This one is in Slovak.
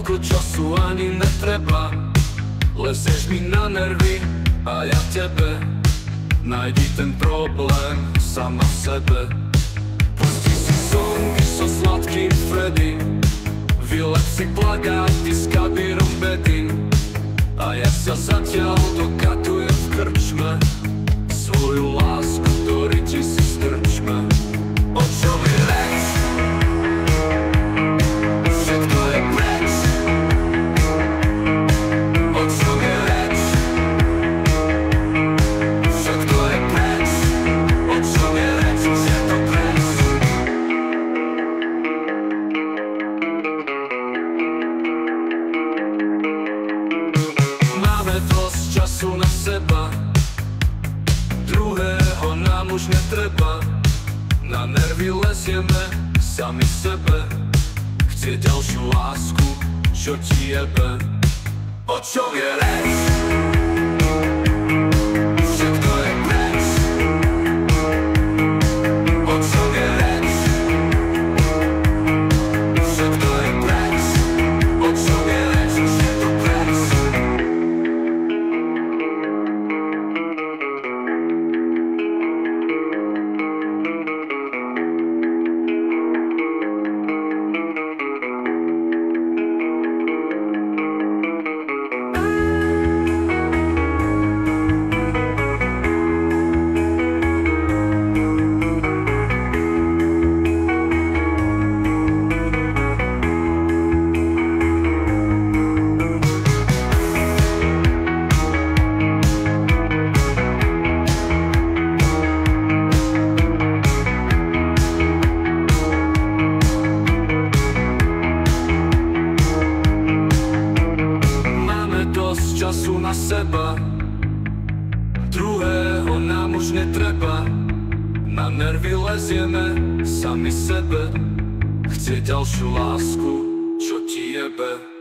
toľko času ani netreba. Lezieš mi na nervy a ja tebe. Najdi ten problém sama v sebe. Pusti si songy so sladkým Freddy, vylep si plagáty s Kabirom Bedin. A ja sa zatiaľ dokatujem v krčme, svoju lásku do ryti si strčme. O čom je reč? Všetko je preč. O čom je reč? Všetko je preč. O čom je reč? Už je to preč. Máme dosť času na seba, druhého nám už netreba. Na nervy lezieme sami sebe, chce ďalšiu lásku, čo ti jebe. O čom je reč? Všetko je preč. O čom je reč? Všetko je preč. O čom je reč? Už je to preč. Času na seba, druhého nám už netreba. Na nervy lezieme sami sebe, chce ďalšiu lásku, čo ti jebe.